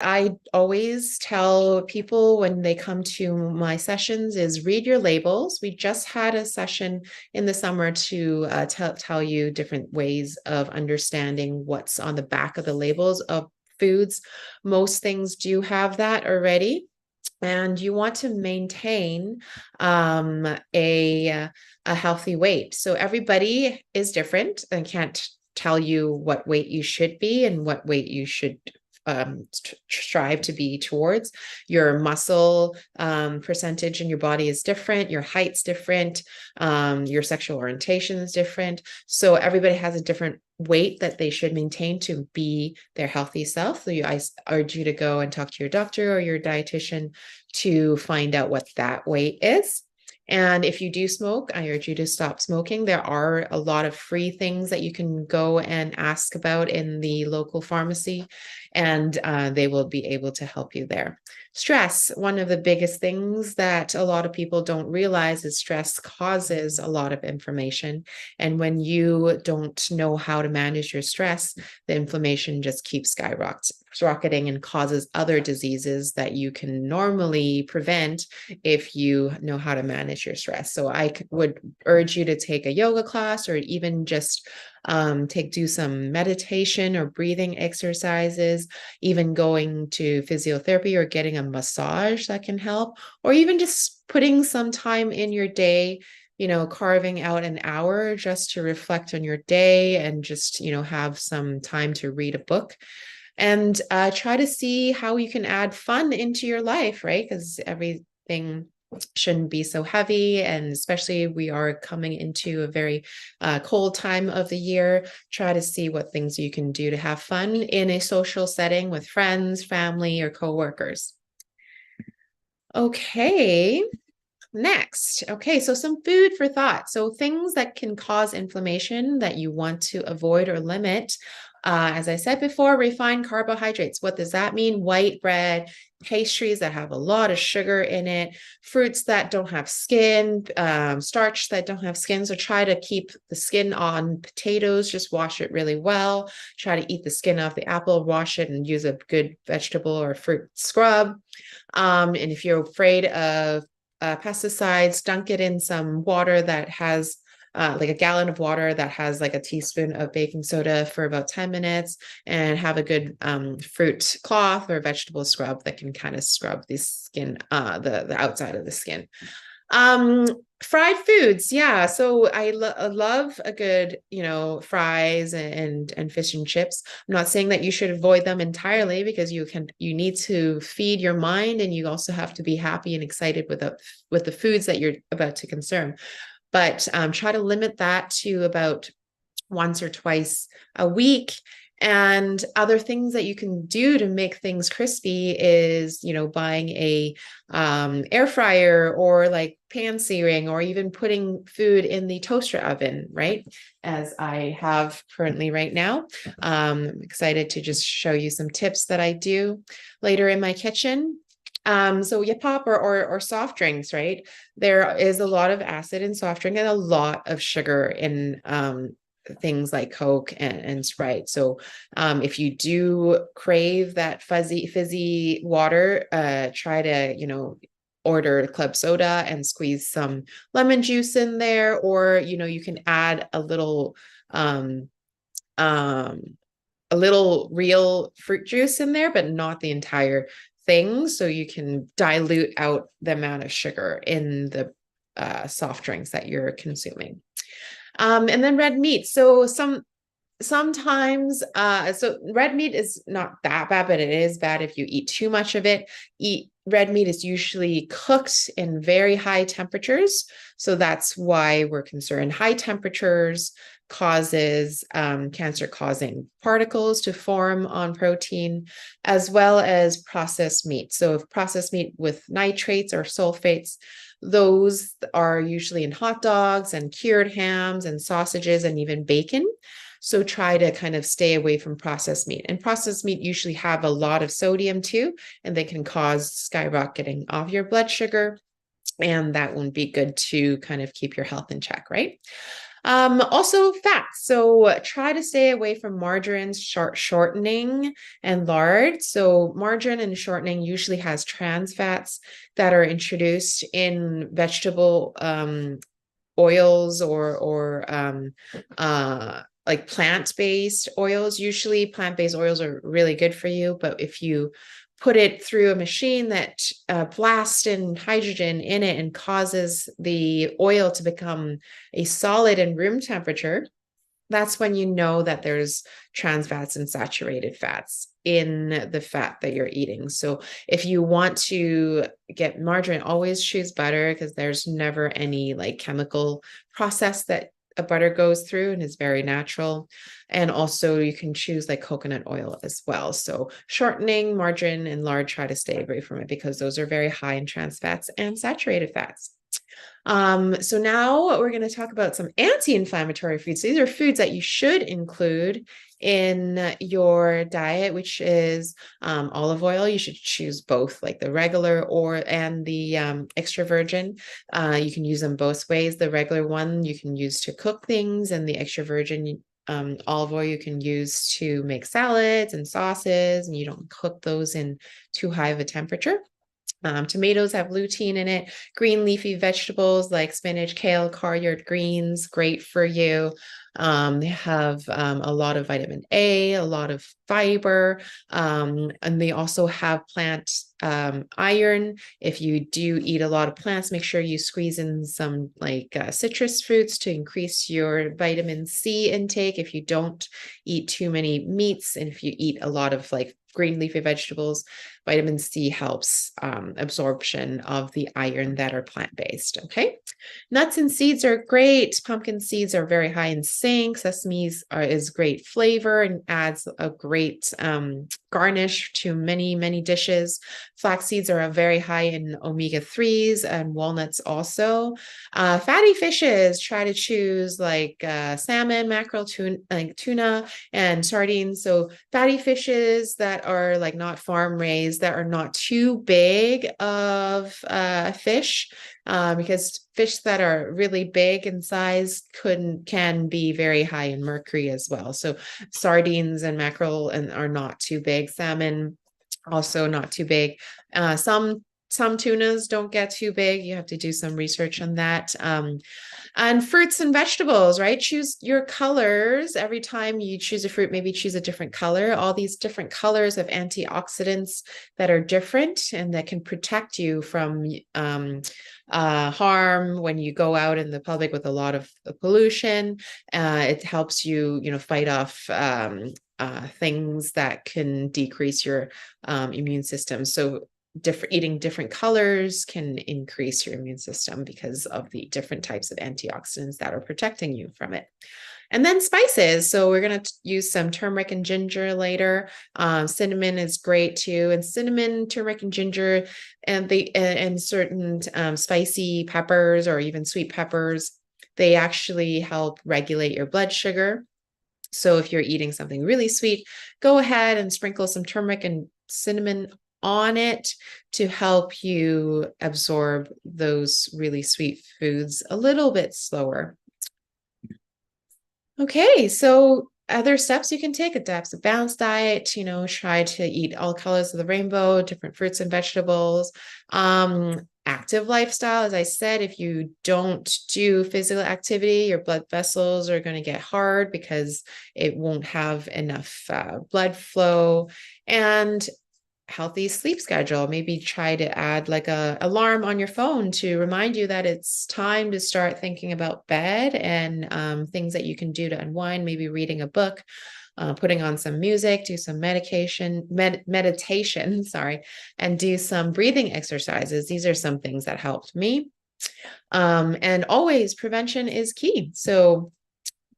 I always tell people when they come to my sessions is read your labels. We just had a session in the summer to tell you different ways of understanding what's on the back of the labels of foods. Most things do have that already. And you want to maintain a healthy weight. So everybody is different and can't tell you what weight you should be and what weight you should strive to be towards. Your muscle percentage in your body is different, your height's different, your sexual orientation is different. So everybody has a different weight that they should maintain to be their healthy self. So I urge you to go and talk to your doctor or your dietitian to find out what that weight is. And if you do smoke, I urge you to stop smoking. There are a lot of free things that you can go and ask about in the local pharmacy, and they will be able to help you there. Stress, one of the biggest things that a lot of people don't realize is stress causes a lot of inflammation. And when you don't know how to manage your stress, the inflammation just keeps skyrocketing and causes other diseases that you can normally prevent if you know how to manage your stress. So I would urge you to take a yoga class or even just do some meditation or breathing exercises, even going to physiotherapy or getting a massage that can help, or even just putting some time in your day, carving out an hour just to reflect on your day and just, have some time to read a book and try to see how you can add fun into your life, right? Because everything shouldn't be so heavy, and especially we are coming into a very cold time of the year. Try to see what things you can do to have fun in a social setting with friends, family, or coworkers. Okay. Next, okay, so some food for thought. So things that can cause inflammation that you want to avoid or limit. As I said before, refined carbohydrates. What does that mean? White bread, pastries that have a lot of sugar in it, fruits that don't have skin, starch that don't have skin. So try to keep the skin on potatoes, just wash it really well. Try to eat the skin off the apple, wash it, and use a good vegetable or fruit scrub. And if you're afraid of pesticides, dunk it in some water that has like a gallon of water that has like a teaspoon of baking soda for about 10 minutes, and have a good fruit cloth or vegetable scrub that can kind of scrub the skin, the outside of the skin. Fried foods, yeah. So I love a good, fries and fish and chips. I'm not saying that you should avoid them entirely, because you need to feed your mind, and you also have to be happy and excited with the foods that you're about to consume. But try to limit that to about once or twice a week. And other things that you can do to make things crispy is, buying a air fryer, or like pan searing, or even putting food in the toaster oven, right? As I have currently right now. I'm excited to just show you some tips that I do later in my kitchen. So yeah, pop or soft drinks, right? There is a lot of acid in soft drink and a lot of sugar in things like Coke and Sprite. So if you do crave that fizzy water, try to, order club soda and squeeze some lemon juice in there, or, you can add a little real fruit juice in there, but not the entire thing. So you can dilute out the amount of sugar in the soft drinks that you're consuming. And then red meat. So sometimes so red meat is not that bad, but it is bad if you eat too much of it. Red meat is usually cooked in very high temperatures, so that's why we're concerned. High temperatures causes cancer causing particles to form on protein, as well as processed meat. So if processed meat with nitrates or sulfates, those are usually in hot dogs and cured hams and sausages and even bacon. So try to kind of stay away from processed meat. And processed meat usually have a lot of sodium too, and they can cause skyrocketing of your blood sugar. And that wouldn't be good to kind of keep your health in check, right? Also fats. So try to stay away from margarine, shortening, and lard. So margarine and shortening usually has trans fats that are introduced in vegetable oils or like plant-based oils. Usually plant-based oils are really good for you, but if you put it through a machine that blasts in hydrogen in it and causes the oil to become a solid in room temperature, that's when you know that there's trans fats and saturated fats in the fat that you're eating. So if you want to get margarine, always choose butter, because there's never any like chemical process that a butter goes through and is very natural. And also you can choose like coconut oil as well. So shortening, margarine, and lard, try to stay away from it because those are very high in trans fats and saturated fats. So now we're going to talk about some anti-inflammatory foods. These are foods that you should include in your diet, which is olive oil. You should choose both, like the regular and the extra virgin. You can use them both ways. The regular one you can use to cook things, and the extra virgin olive oil you can use to make salads and sauces, and you don't cook those in too high of a temperature. Tomatoes have lutein in it. Green leafy vegetables like spinach, kale, collard greens, great for you. They have a lot of vitamin A, a lot of fiber, and they also have plant iron. If you do eat a lot of plants, make sure you squeeze in some like citrus fruits to increase your vitamin C intake. If you don't eat too many meats, and if you eat a lot of like green leafy vegetables, vitamin C helps absorption of the iron that are plant-based. Okay. Nuts and seeds are great. Pumpkin seeds are very high in zinc. Sesame is great flavor and adds a great garnish to many, many dishes. Flax seeds are very high in omega-3s, and walnuts also. Fatty fishes, try to choose like salmon, mackerel, tuna, and sardines. So fatty fishes that are like not farm raised, that are not too big of fish, because fish that are really big in size can be very high in mercury as well. So sardines and mackerel are not too big. Salmon also not too big. Some tunas don't get too big. You have to do some research on that. And fruits and vegetables, right? Choose your colors. Every time you choose a fruit, maybe choose a different color. All these different colors have antioxidants that are different and that can protect you from harm when you go out in the public with a lot of pollution. It helps you, fight off things that can decrease your immune system. So eating different colors can increase your immune system because of the different types of antioxidants that are protecting you from it. And then spices. So we're going to use some turmeric and ginger later. Cinnamon is great too. And cinnamon, turmeric, and ginger, and certain spicy peppers or even sweet peppers, they actually help regulate your blood sugar. So if you're eating something really sweet, go ahead and sprinkle some turmeric and cinnamon on it to help you absorb those really sweet foods a little bit slower. Okay, so other steps you can take, adapt a balanced diet, try to eat all colors of the rainbow, different fruits and vegetables. Active lifestyle, as I said, if you don't do physical activity, your blood vessels are going to get hard because it won't have enough blood flow. And healthy sleep schedule. Maybe try to add like a alarm on your phone to remind you that it's time to start thinking about bed and things that you can do to unwind, maybe reading a book, putting on some music, do some meditation, and do some breathing exercises. These are some things that helped me. And always prevention is key. So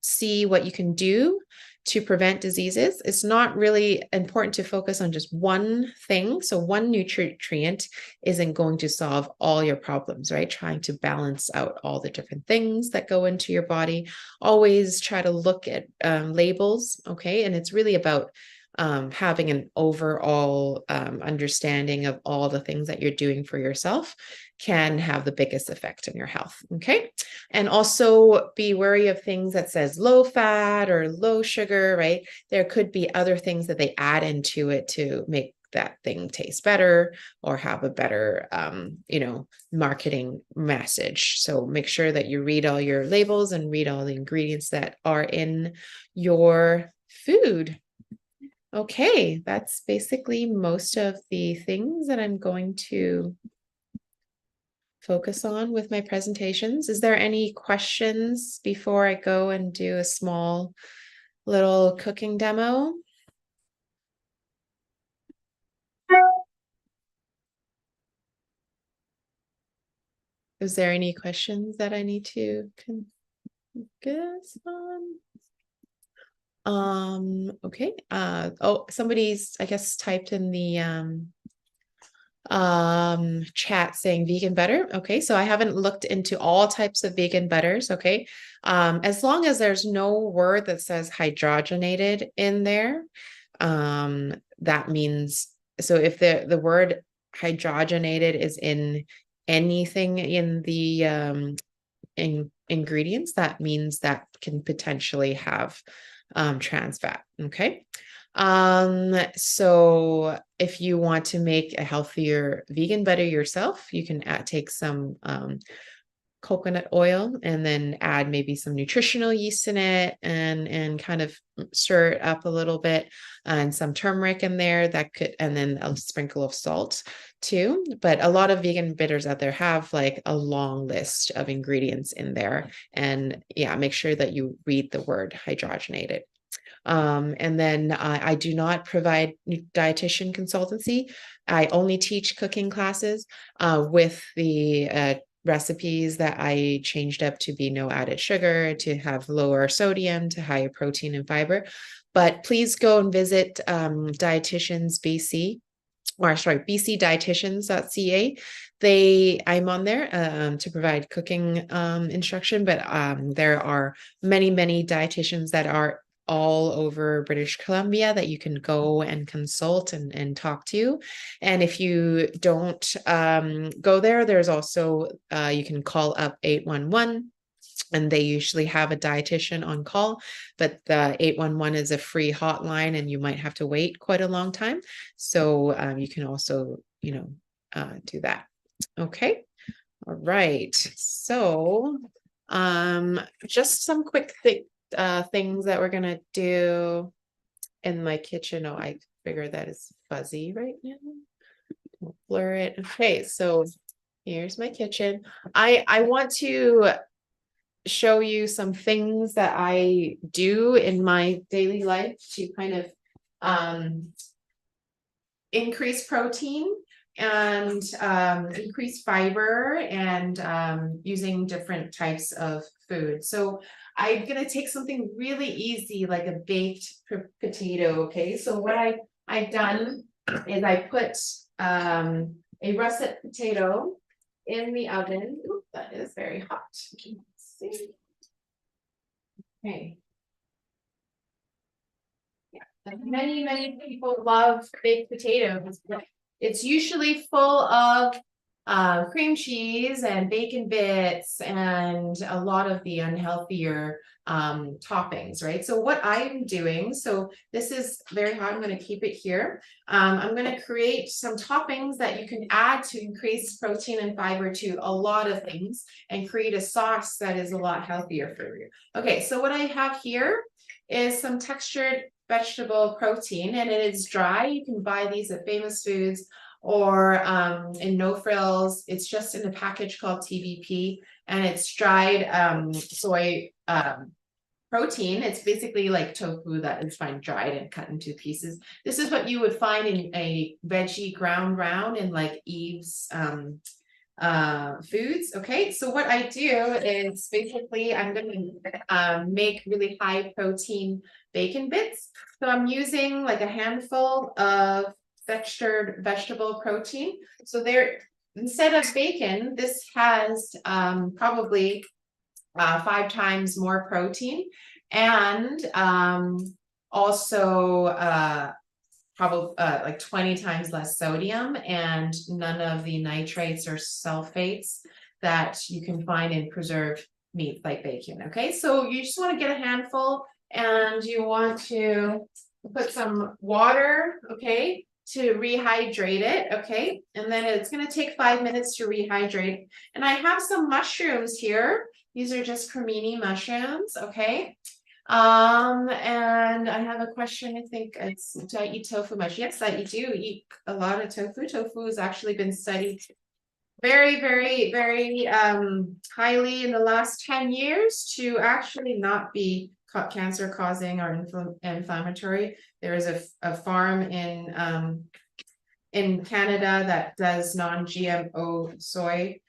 see what you can do to prevent diseases. It's not really important to focus on just one thing. So one nutrient isn't going to solve all your problems, right? Trying to balance out all the different things that go into your body. Always try to look at labels, okay? And it's really about having an overall understanding of all the things that you're doing for yourself can have the biggest effect on your health. Okay. And also be wary of things that says low fat or low sugar, right? There could be other things that they add into it to make that thing taste better or have a better, marketing message. So make sure that you read all your labels and read all the ingredients that are in your food. Okay, that's basically most of the things that I'm going to focus on with my presentations. Is there any questions before I go and do a small little cooking demo? Is there any questions that I need to focus on? Okay. Oh, somebody's, I guess, typed in the chat saying vegan butter. Okay, so I haven't looked into all types of vegan butters. Okay, as long as there's no word that says hydrogenated in there, that means, so if the word hydrogenated is in anything in the ingredients, that means that can potentially have trans fat. Okay. So if you want to make a healthier vegan butter yourself, you can take some coconut oil and then add maybe some nutritional yeast in it and kind of stir it up a little bit, and some turmeric in there that could, and then a sprinkle of salt too. But a lot of vegan bitters out there have like a long list of ingredients in there, and yeah, make sure that you read the word hydrogenated. And then I do not provide dietitian consultancy. I only teach cooking classes with the recipes that I changed up to be no added sugar, to have lower sodium, to higher protein and fiber. But please go and visit Dietitians BC, or sorry, bcdietitians.ca. I'm on there to provide cooking instruction, but there are many dietitians that are all over British Columbia that you can go and consult and talk to. And if you don't go there, there's also, you can call up 811. And they usually have a dietitian on call, but the 811 is a free hotline and you might have to wait quite a long time. So you can also, do that. Okay. All right. So just some quick things that we're going to do in my kitchen. Oh, I figure that is fuzzy right now. We'll blur it. Okay. So here's my kitchen. I want to show you some things that I do in my daily life to kind of increase protein and increase fiber, and using different types of food. So I'm going to take something really easy like a baked potato. Okay, so what I've done is I put a russet potato in the oven. Ooh, that is very hot. See. Okay. Yeah, many people love baked potatoes. It's usually full of cream cheese and bacon bits and a lot of the unhealthier toppings, right? So what I'm doing, so this is very hot, I'm going to keep it here. I'm going to create some toppings that you can add to increase protein and fiber to a lot of things and create a sauce that is a lot healthier for you. Okay, so what I have here is some textured vegetable protein, and it is dry. You can buy these at Famous Foods or in No Frills. It's just in a package called TVP, and it's dried soy protein. It's basically like tofu that is fine dried and cut into pieces. This is what you would find in a veggie ground round in like Eve's foods. Okay, so what I do is basically I'm going to make really high protein bacon bits. So I'm using like a handful of textured vegetable protein. So there, instead of bacon, this has probably 5 times more protein, and also probably like 20 times less sodium and none of the nitrates or sulfates that you can find in preserved meat like bacon. Okay, so you just want to get a handful and you want to put some water, okay, to rehydrate it, okay, and then it's going to take 5 minutes to rehydrate. And I have some mushrooms here. These are just cremini mushrooms, okay. And I have a question. I think it's, do I eat tofu much? Yes, I do eat a lot of tofu. Tofu has actually been studied very, very, very highly in the last 10 years to actually not be cancer causing or inflammatory. There is a farm in Canada that does non-GMO soy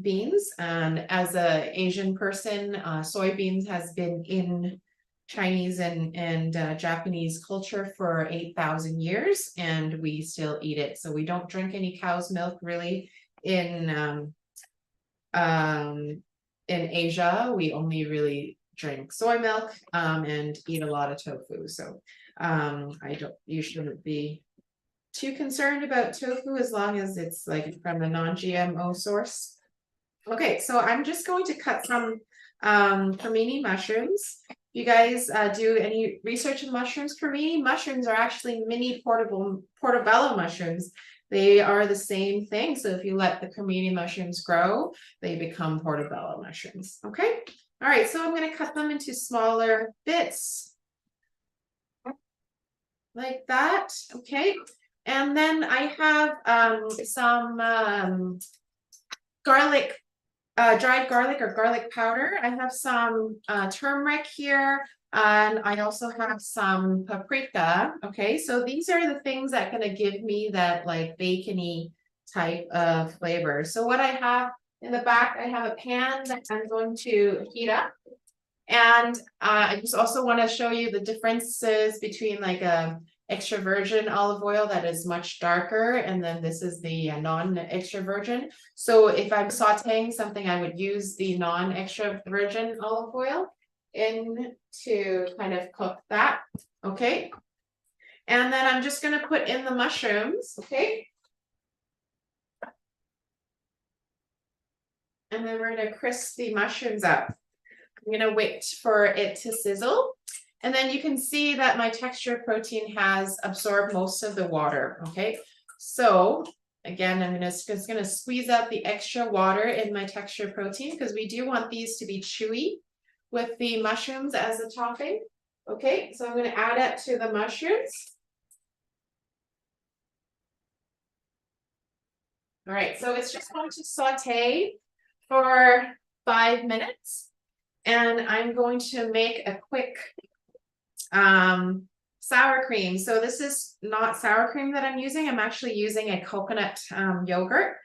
beans, and as a Asian person, soybeans has been in Chinese and Japanese culture for 8,000 years, and we still eat it. So we don't drink any cow's milk really in Asia. We only really drink soy milk and eat a lot of tofu. So you shouldn't be too concerned about tofu as long as it's like from a non-GMO source. Okay, so I'm just going to cut some cremini mushrooms. You guys do any research in mushrooms? Cremini mushrooms are actually mini portobello mushrooms. They are the same thing. So if you let the cremini mushrooms grow, they become portobello mushrooms. Okay. All right. So I'm going to cut them into smaller bits like that. Okay. And then I have some garlic, dried garlic or garlic powder. I have some turmeric here. And I also have some paprika. Okay, so these are the things that are going to give me that like bacony type of flavor. So what I have in the back, I have a pan that I'm going to heat up. And I just also want to show you the differences between like a extra virgin olive oil that is much darker, and then this is the non-extra virgin. So if I'm sauteing something, I would use the non-extra virgin olive oil in to kind of cook that. Okay, and then I'm just going to put in the mushrooms. Okay, and then we're going to crisp the mushrooms up. I'm going to wait for it to sizzle, and then you can see that my texture protein has absorbed most of the water. Okay, so again, I'm just going to squeeze out the extra water in my texture protein because we do want these to be chewy with the mushrooms as a topping. Okay, so I'm going to add it to the mushrooms. All right, so it's just going to saute for 5 minutes. And I'm going to make a quick sour cream. So this is not sour cream that I'm using. I'm actually using a coconut yogurt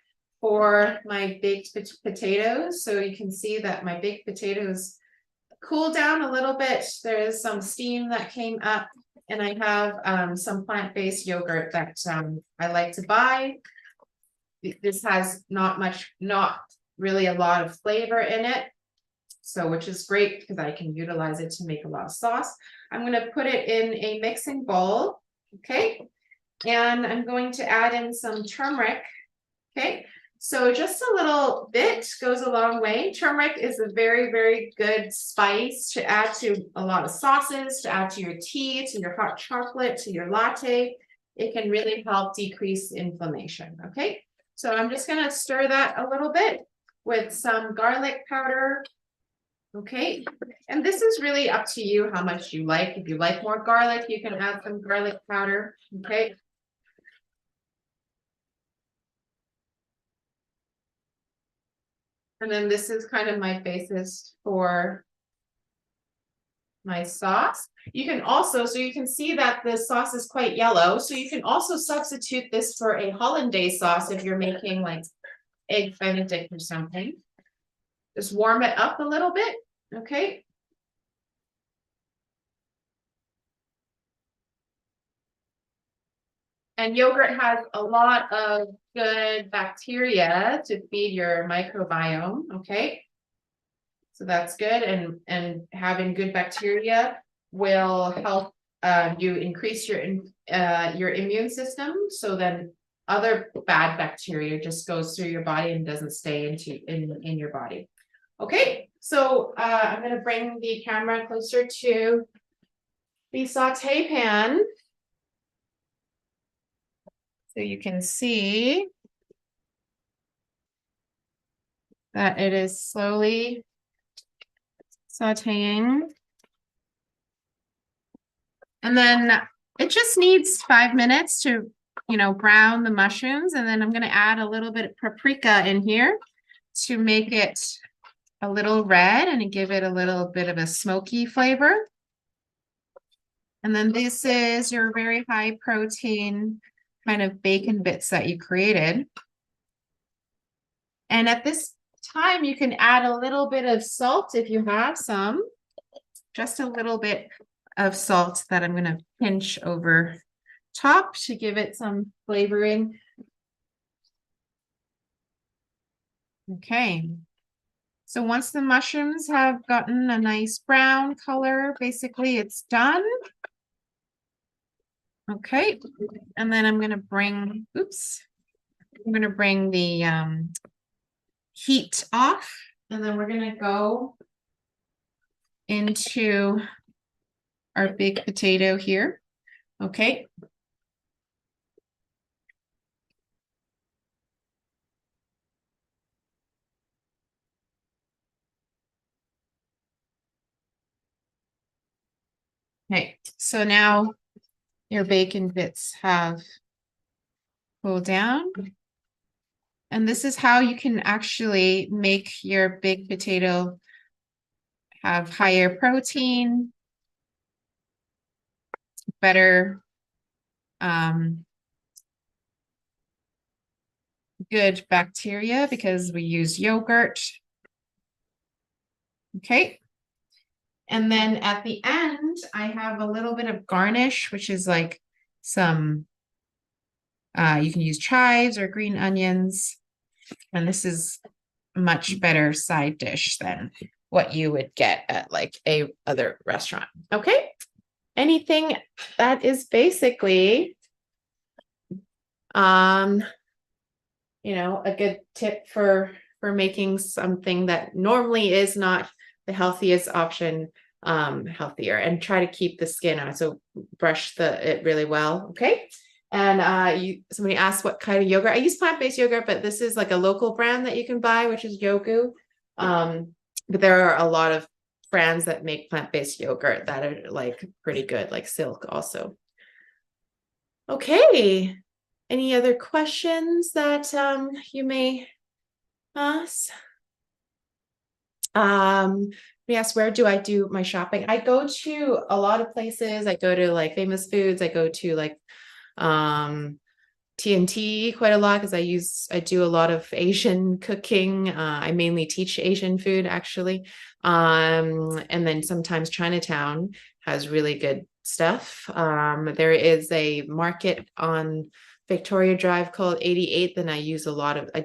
for my baked potatoes. So you can see that my baked potatoes cool down a little bit. There is some steam that came up, and I have some plant-based yogurt that I like to buy. This has not really a lot of flavor in it, so which is great because I can utilize it to make a lot of sauce. I'm going to put it in a mixing bowl, okay, and I'm going to add in some turmeric, okay. So just a little bit goes a long way. Turmeric is a very, very good spice to add to a lot of sauces, to add to your tea, to your hot chocolate, to your latte. It can really help decrease inflammation, okay? So I'm just going to stir that a little bit with some garlic powder, okay? And this is really up to you how much you like. If you like more garlic, you can add some garlic powder, okay? And then this is kind of my basis for my sauce. You can also, so you can see that the sauce is quite yellow. So you can also substitute this for a hollandaise sauce if you're making like egg benedict or something. Just warm it up a little bit, okay? And yogurt has a lot of good bacteria to feed your microbiome, okay? So that's good, and having good bacteria will help you increase your immune system, so then other bad bacteria just goes through your body and doesn't stay in your body. Okay, so I'm going to bring the camera closer to the saute pan so you can see that it is slowly sauteing. And then it just needs 5 minutes to, brown the mushrooms. And then I'm going to add a little bit of paprika in here to make it a little red and give it a little bit of a smoky flavor. And then this is your very high protein kind of bacon bits that you created. And at this time, you can add a little bit of salt if you have some, just a little bit of salt that I'm going to pinch over top to give it some flavoring. Okay. So once the mushrooms have gotten a nice brown color, basically it's done. Okay. And then I'm going to bring, I'm going to bring the heat off, and then we're going to go into our big potato here. Okay. Okay, so now your bacon bits have cooled down. And this is how you can actually make your big potato have higher protein, better, good bacteria because we use yogurt. Okay. And then at the end, I have a little bit of garnish, which is like some, you can use chives or green onions. And this is a much better side dish than what you would get at like a other restaurant. Okay. Anything that is basically, a good tip for making something that normally is not the healthiest option healthier, and try to keep the skin on. So brush it really well. Okay. And somebody asked what kind of yogurt. I use plant-based yogurt, but this is like a local brand that you can buy, which is Yogu. But there are a lot of brands that make plant-based yogurt that are like pretty good, like Silk also. Okay. Any other questions that you may ask? Yes, where do I do my shopping? I go to a lot of places. I go to like Famous Foods. I go to like TNT quite a lot because I do a lot of Asian cooking. I mainly teach Asian food actually. And then sometimes Chinatown has really good stuff. There is a market on Victoria Drive called 88. Then I use a lot of, I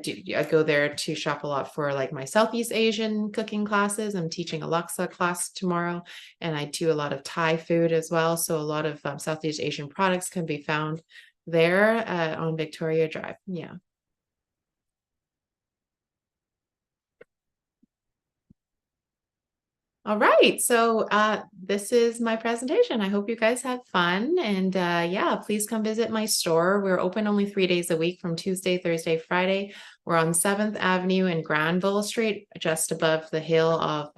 go there to shop a lot for like my Southeast Asian cooking classes. I'm teaching a laksa class tomorrow, and I do a lot of Thai food as well. So a lot of Southeast Asian products can be found there on Victoria Drive. Yeah. All right, so this is my presentation. I hope you guys had fun, and yeah, please come visit my store. We're open only 3 days a week from Tuesday, Thursday, Friday. We're on 7th Avenue and Granville Street, just above the hill of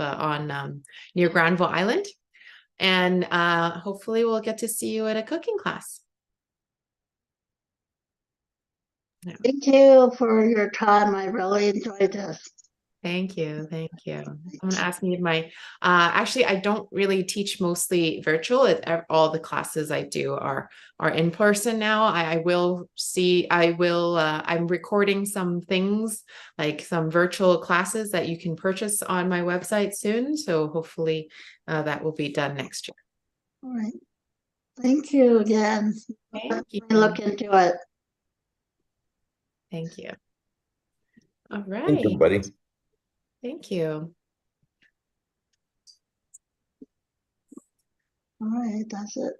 near Granville Island. And hopefully we'll get to see you at a cooking class. Yeah. Thank you for your time. I really enjoyed this. Thank you. Thank you. Someone asked me if my, actually, I don't really teach mostly virtual. All the classes I do are in person now. I'm recording some things, like some virtual classes that you can purchase on my website soon. So hopefully that will be done next year. All right. Thank you again. Thank you. Look into it. Thank you. All right. Thank you, buddy. Thank you. All right, that's it.